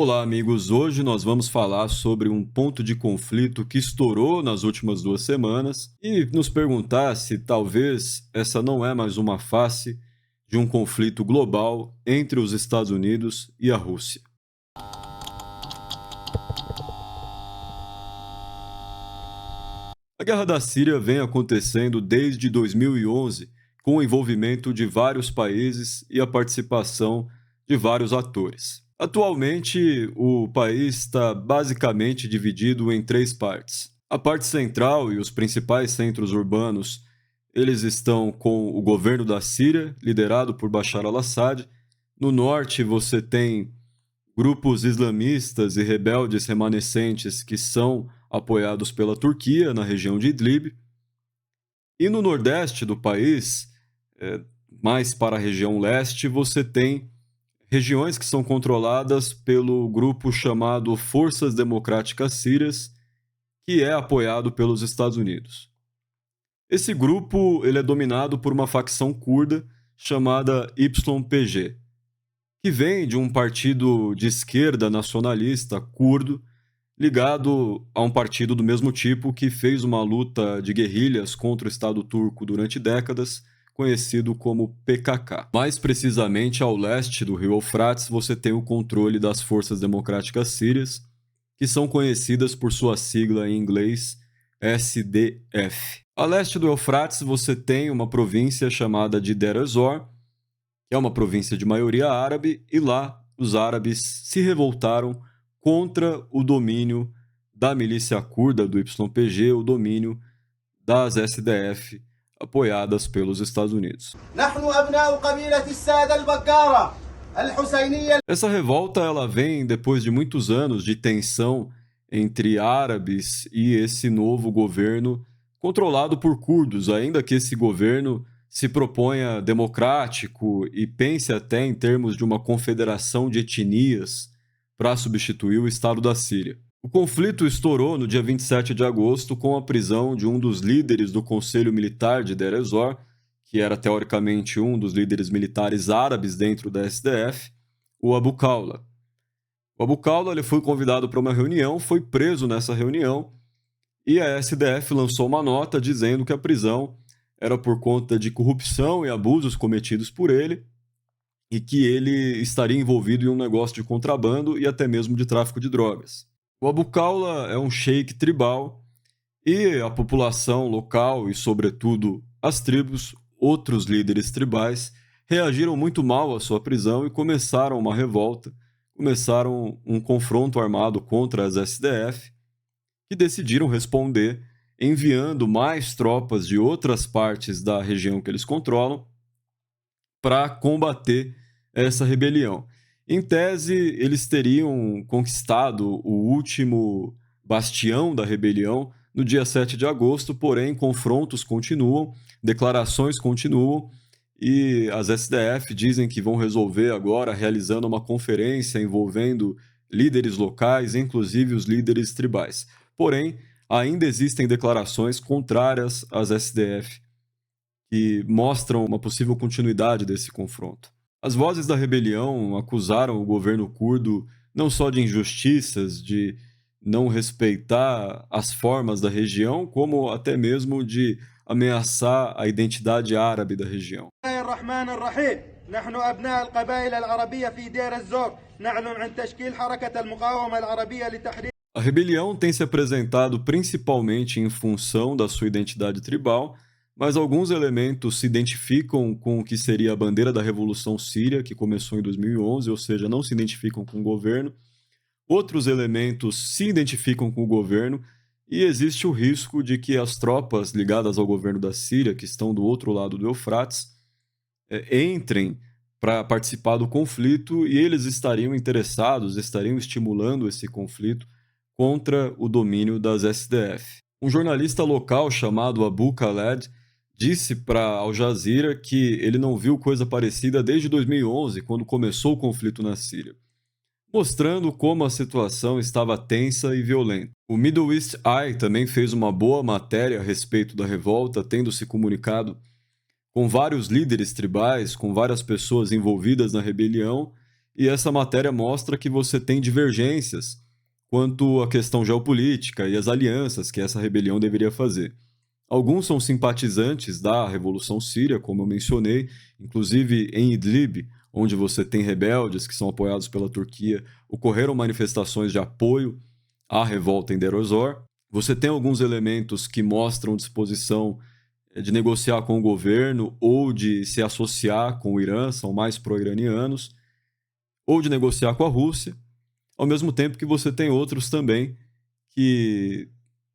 Olá, amigos. Hoje nós vamos falar sobre um ponto de conflito que estourou nas últimas 2 semanas e nos perguntar se talvez essa não é mais uma face de um conflito global entre os Estados Unidos e a Rússia. A guerra da Síria vem acontecendo desde 2011, com o envolvimento de vários países e a participação de vários atores. Atualmente, o país está basicamente dividido em três partes. A parte central e os principais centros urbanos, eles estão com o governo da Síria, liderado por Bashar al-Assad. No norte, você tem grupos islamistas e rebeldes remanescentes que são apoiados pela Turquia, na região de Idlib. E no nordeste do país, mais para a região leste, você tem regiões que são controladas pelo grupo chamado Forças Democráticas Sírias, que é apoiado pelos Estados Unidos. Esse grupo ele é dominado por uma facção curda chamada YPG, que vem de um partido de esquerda nacionalista curdo, ligado a um partido do mesmo tipo que fez uma luta de guerrilhas contra o Estado turco durante décadas, conhecido como PKK. Mais precisamente ao leste do rio Eufrates, você tem o controle das Forças Democráticas Sírias, que são conhecidas por sua sigla em inglês SDF. A leste do Eufrates, você tem uma província chamada de Deir ez-Zor, que é uma província de maioria árabe, e lá os árabes se revoltaram contra o domínio da milícia curda do YPG, o domínio das SDF, apoiadas pelos Estados Unidos. Essa revolta ela vem depois de muitos anos de tensão entre árabes e esse novo governo controlado por curdos, ainda que esse governo se proponha democrático e pense até em termos de uma confederação de etnias para substituir o Estado da Síria. O conflito estourou no dia 27 de agosto com a prisão de um dos líderes do Conselho Militar de Deir ez-Zor, que era teoricamente um dos líderes militares árabes dentro da SDF, o Abu Khawla. O Abu Khawla ele foi convidado para uma reunião, foi preso nessa reunião e a SDF lançou uma nota dizendo que a prisão era por conta de corrupção e abusos cometidos por ele e que ele estaria envolvido em um negócio de contrabando e até mesmo de tráfico de drogas. O Abu Khawla é um sheik tribal e a população local e, sobretudo, as tribos, outros líderes tribais, reagiram muito mal à sua prisão e começaram uma revolta, começaram um confronto armado contra as SDF, que decidiram responder enviando mais tropas de outras partes da região que eles controlam para combater essa rebelião. Em tese, eles teriam conquistado o último bastião da rebelião no dia 7 de agosto, porém, confrontos continuam, declarações continuam, e as SDF dizem que vão resolver agora realizando uma conferência envolvendo líderes locais, inclusive os líderes tribais. Porém, ainda existem declarações contrárias às SDF, que mostram uma possível continuidade desse confronto. As vozes da rebelião acusaram o governo curdo não só de injustiças, de não respeitar as formas da região, como até mesmo de ameaçar a identidade árabe da região. A rebelião tem se apresentado principalmente em função da sua identidade tribal, mas alguns elementos se identificam com o que seria a bandeira da Revolução Síria, que começou em 2011, ou seja, não se identificam com o governo. Outros elementos se identificam com o governo e existe o risco de que as tropas ligadas ao governo da Síria, que estão do outro lado do Eufrates, entrem para participar do conflito e eles estariam interessados, estariam estimulando esse conflito contra o domínio das SDF. Um jornalista local chamado Abu Khaled disse para Al Jazeera que ele não viu coisa parecida desde 2011, quando começou o conflito na Síria, mostrando como a situação estava tensa e violenta. O Middle East Eye também fez uma boa matéria a respeito da revolta, tendo se comunicado com vários líderes tribais, com várias pessoas envolvidas na rebelião, e essa matéria mostra que você tem divergências quanto à questão geopolítica e as alianças que essa rebelião deveria fazer. Alguns são simpatizantes da Revolução Síria, como eu mencionei, inclusive em Idlib, onde você tem rebeldes que são apoiados pela Turquia, ocorreram manifestações de apoio à revolta em Deir ez-Zor. Você tem alguns elementos que mostram disposição de negociar com o governo ou de se associar com o Irã, são mais pró-iranianos, ou de negociar com a Rússia, ao mesmo tempo que você tem outros também que,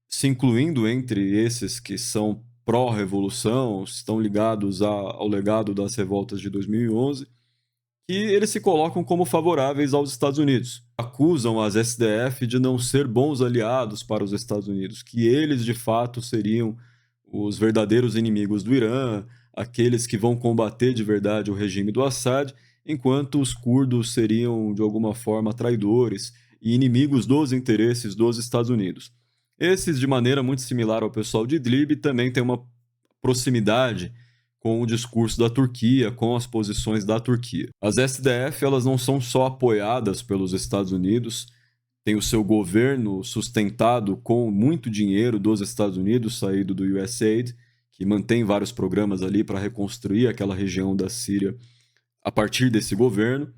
se incluindo entre esses que são pró-revolução, estão ligados ao legado das revoltas de 2011, que eles se colocam como favoráveis aos Estados Unidos. Acusam as SDF de não ser bons aliados para os Estados Unidos, que eles de fato seriam os verdadeiros inimigos do Irã, aqueles que vão combater de verdade o regime do Assad, enquanto os curdos seriam de alguma forma traidores e inimigos dos interesses dos Estados Unidos. Esses, de maneira muito similar ao pessoal de Idlib, também têm uma proximidade com o discurso da Turquia, com as posições da Turquia. As SDF, elas não são só apoiadas pelos Estados Unidos, tem o seu governo sustentado com muito dinheiro dos Estados Unidos, saído do USAID, que mantém vários programas ali para reconstruir aquela região da Síria a partir desse governo,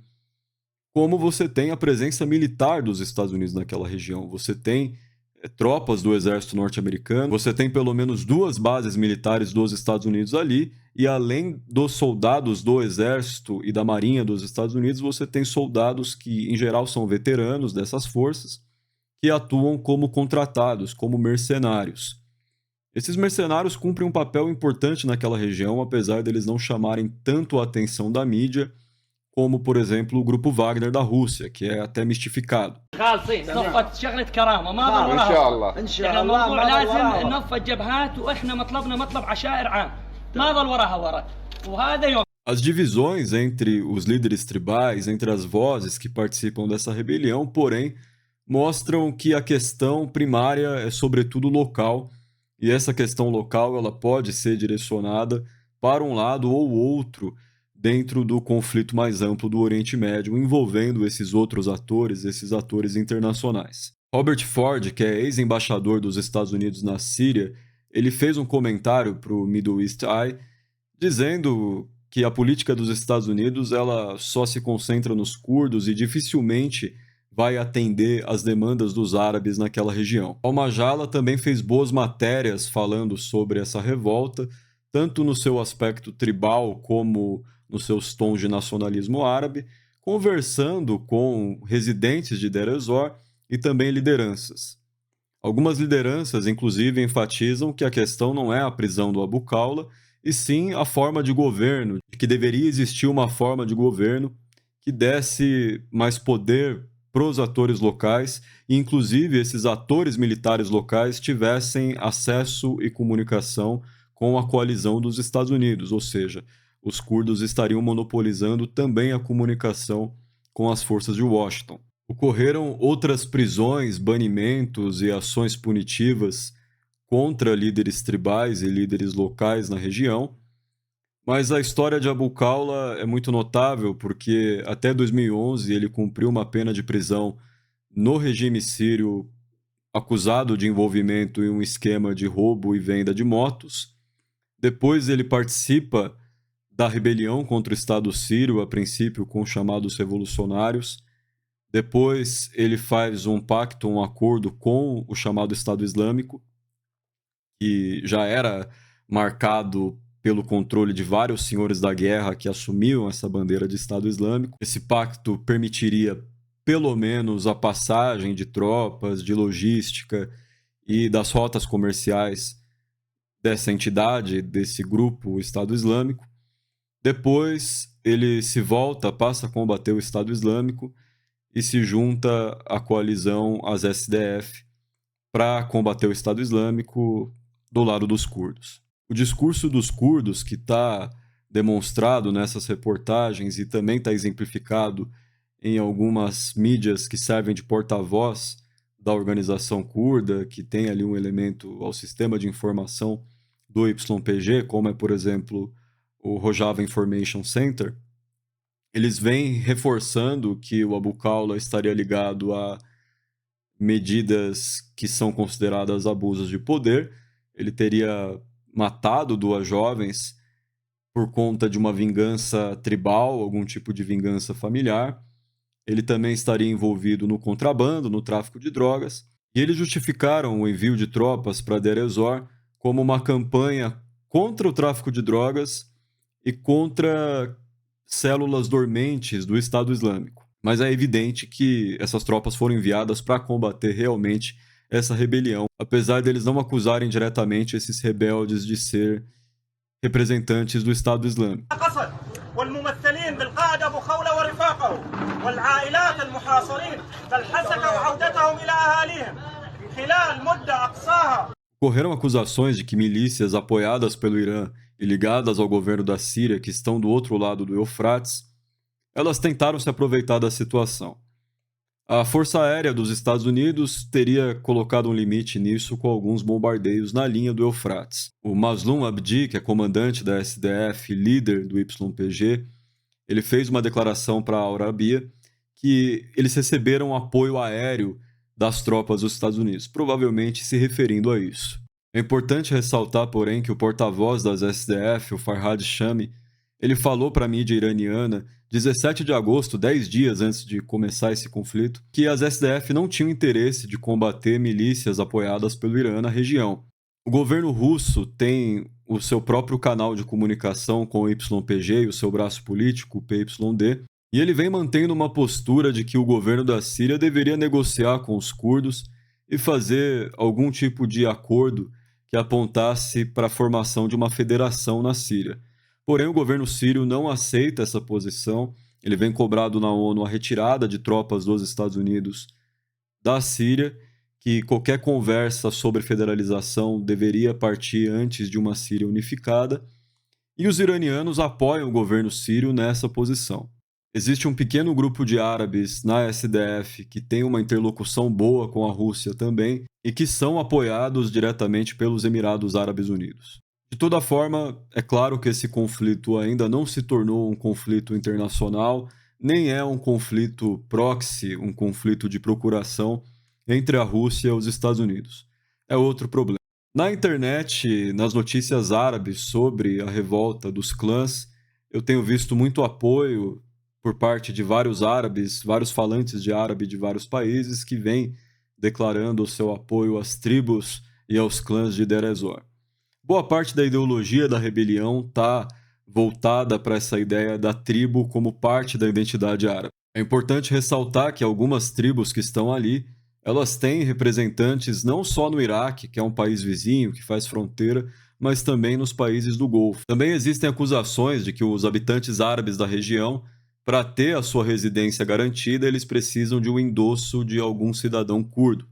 como você tem a presença militar dos Estados Unidos naquela região. Você tem tropas do exército norte-americano, você tem pelo menos 2 bases militares dos Estados Unidos ali, e além dos soldados do exército e da marinha dos Estados Unidos, você tem soldados que, em geral, são veteranos dessas forças, que atuam como contratados, como mercenários. Esses mercenários cumprem um papel importante naquela região, apesar deles não chamarem tanto a atenção da mídia, como, por exemplo, o grupo Wagner da Rússia, que é até mistificado. خالصين صفة شغلة كرامة ما ضل ان وراها شاء الله ان شاء الله الموضوع لازم ننفذ جبهات واحنا مطلبنا مطلب عشائر عام ما ضل وراها ورا وهذا يوم. As divisões entre os líderes tribais, entre as vozes que participam dessa rebelião, porém, mostram que a questão primária é sobretudo local, e essa questão local ela pode ser direcionada para um lado ou outro dentro do conflito mais amplo do Oriente Médio, envolvendo esses outros atores, esses atores internacionais. Robert Ford, que é ex-embaixador dos Estados Unidos na Síria, ele fez um comentário para o Middle East Eye, dizendo que a política dos Estados Unidos ela só se concentra nos curdos e dificilmente vai atender às demandas dos árabes naquela região. Al-Majala também fez boas matérias falando sobre essa revolta, tanto no seu aspecto tribal como nos seus tons de nacionalismo árabe, conversando com residentes de Deir ez-Zor e também lideranças. Algumas lideranças, inclusive, enfatizam que a questão não é a prisão do Abu Khawla, e sim a forma de governo, que deveria existir uma forma de governo que desse mais poder para os atores locais e, inclusive, esses atores militares locais tivessem acesso e comunicação com a coalizão dos Estados Unidos, ou seja, os curdos estariam monopolizando também a comunicação com as forças de Washington. Ocorreram outras prisões, banimentos e ações punitivas contra líderes tribais e líderes locais na região, mas a história de Abu Khawla é muito notável porque até 2011 ele cumpriu uma pena de prisão no regime sírio acusado de envolvimento em um esquema de roubo e venda de motos. Depois ele participa da rebelião contra o Estado sírio, a princípio com os chamados revolucionários. Depois ele faz um pacto, um acordo com o chamado Estado Islâmico, que já era marcado pelo controle de vários senhores da guerra que assumiam essa bandeira de Estado Islâmico. Esse pacto permitiria, pelo menos, a passagem de tropas, de logística e das rotas comerciais dessa entidade, desse grupo, o Estado Islâmico. Depois, ele se volta, passa a combater o Estado Islâmico e se junta à coalizão, às SDF, para combater o Estado Islâmico do lado dos curdos. O discurso dos curdos, que está demonstrado nessas reportagens e também está exemplificado em algumas mídias que servem de porta-voz da organização curda, que tem ali um elemento ao sistema de informação do YPG, como é, por exemplo, o Rojava Information Center, Eles vêm reforçando que o Abu Khawla estaria ligado a medidas que são consideradas abusos de poder. Ele teria matado 2 jovens por conta de uma vingança tribal, algum tipo de vingança familiar. Ele também estaria envolvido no contrabando, no tráfico de drogas. E eles justificaram o envio de tropas para Deir ez-Zor como uma campanha contra o tráfico de drogas e contra células dormentes do Estado Islâmico. Mas é evidente que essas tropas foram enviadas para combater realmente essa rebelião, apesar deles não acusarem diretamente esses rebeldes de ser representantes do Estado Islâmico. Ocorreram acusações de que milícias apoiadas pelo Irã e ligadas ao governo da Síria, que estão do outro lado do Eufrates, elas tentaram se aproveitar da situação. A Força Aérea dos Estados Unidos teria colocado um limite nisso com alguns bombardeios na linha do Eufrates. O Maslum Abdi, que é comandante da SDF e líder do YPG, ele fez uma declaração para a Al Arabiya que eles receberam apoio aéreo das tropas dos Estados Unidos, provavelmente se referindo a isso. É importante ressaltar, porém, que o porta-voz das SDF, o Farhad Shami, ele falou para a mídia iraniana, 17 de agosto, 10 dias antes de começar esse conflito, que as SDF não tinham interesse de combater milícias apoiadas pelo Irã na região. O governo russo tem o seu próprio canal de comunicação com o YPG e o seu braço político, o PYD, e ele vem mantendo uma postura de que o governo da Síria deveria negociar com os curdos e fazer algum tipo de acordo que apontasse para a formação de uma federação na Síria. Porém, o governo sírio não aceita essa posição. Ele vem cobrado na ONU a retirada de tropas dos Estados Unidos da Síria, que qualquer conversa sobre federalização deveria partir antes de uma Síria unificada, e os iranianos apoiam o governo sírio nessa posição. Existe um pequeno grupo de árabes na SDF que tem uma interlocução boa com a Rússia também e que são apoiados diretamente pelos Emirados Árabes Unidos. De toda forma, é claro que esse conflito ainda não se tornou um conflito internacional, nem é um conflito proxy, um conflito de procuração entre a Rússia e os Estados Unidos. É outro problema. Na internet, nas notícias árabes sobre a revolta dos clãs, eu tenho visto muito apoio por parte de vários árabes, vários falantes de árabe de vários países que vêm declarando o seu apoio às tribos e aos clãs de Deir ez-Zor. Boa parte da ideologia da rebelião está voltada para essa ideia da tribo como parte da identidade árabe. É importante ressaltar que algumas tribos que estão ali, elas têm representantes não só no Iraque, que é um país vizinho, que faz fronteira, mas também nos países do Golfo. Também existem acusações de que os habitantes árabes da região, para ter a sua residência garantida, eles precisam de um endosso de algum cidadão curdo.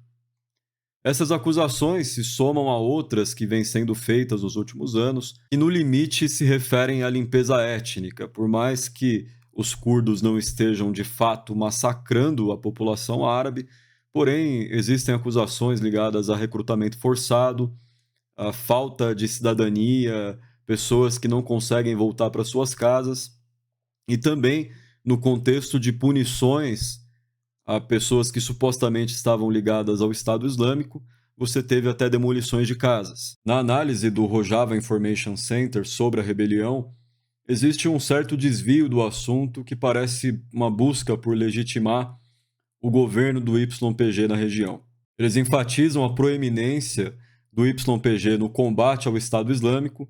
Essas acusações se somam a outras que vêm sendo feitas nos últimos anos e, no limite, se referem à limpeza étnica, por mais que os curdos não estejam, de fato, massacrando a população árabe, porém, existem acusações ligadas a recrutamento forçado, a falta de cidadania, pessoas que não conseguem voltar para suas casas, e também no contexto de punições a pessoas que supostamente estavam ligadas ao Estado Islâmico, você teve até demolições de casas. Na análise do Rojava Information Center sobre a rebelião, existe um certo desvio do assunto que parece uma busca por legitimar o governo do YPG na região. Eles enfatizam a proeminência do YPG no combate ao Estado Islâmico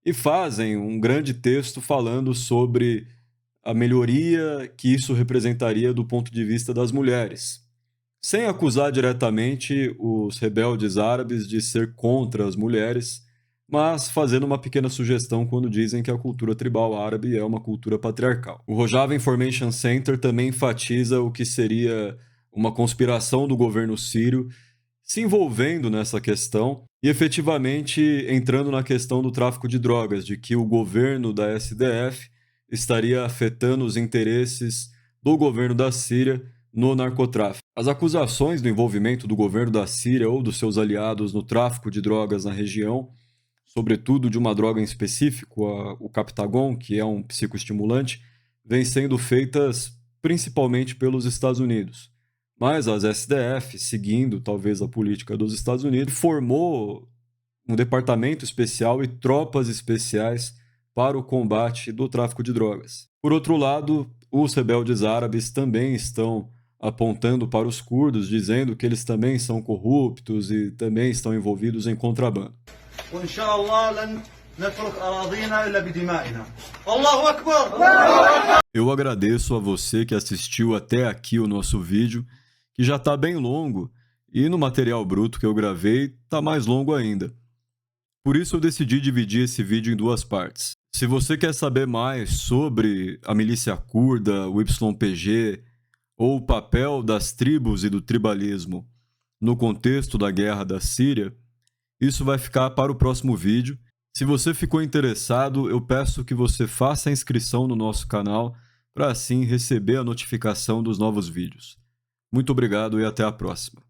e fazem um grande texto falando sobre a melhoria que isso representaria do ponto de vista das mulheres, sem acusar diretamente os rebeldes árabes de ser contra as mulheres, mas fazendo uma pequena sugestão quando dizem que a cultura tribal árabe é uma cultura patriarcal. O Rojava Information Center também enfatiza o que seria uma conspiração do governo sírio se envolvendo nessa questão e efetivamente entrando na questão do tráfico de drogas, de que o governo da SDF estaria afetando os interesses do governo da Síria no narcotráfico. As acusações do envolvimento do governo da Síria ou dos seus aliados no tráfico de drogas na região, sobretudo de uma droga em específico, o Captagon, que é um psicoestimulante, vêm sendo feitas principalmente pelos Estados Unidos. Mas as SDF, seguindo talvez a política dos Estados Unidos, formou um departamento especial e tropas especiais para o combate do tráfico de drogas. Por outro lado, os rebeldes árabes também estão apontando para os curdos, dizendo que eles também são corruptos e também estão envolvidos em contrabando. Eu agradeço a você que assistiu até aqui o nosso vídeo, que já está bem longo, e no material bruto que eu gravei está mais longo ainda. Por isso eu decidi dividir esse vídeo em duas partes. Se você quer saber mais sobre a milícia curda, o YPG, ou o papel das tribos e do tribalismo no contexto da guerra da Síria, isso vai ficar para o próximo vídeo. Se você ficou interessado, eu peço que você faça a inscrição no nosso canal para assim receber a notificação dos novos vídeos. Muito obrigado e até a próxima.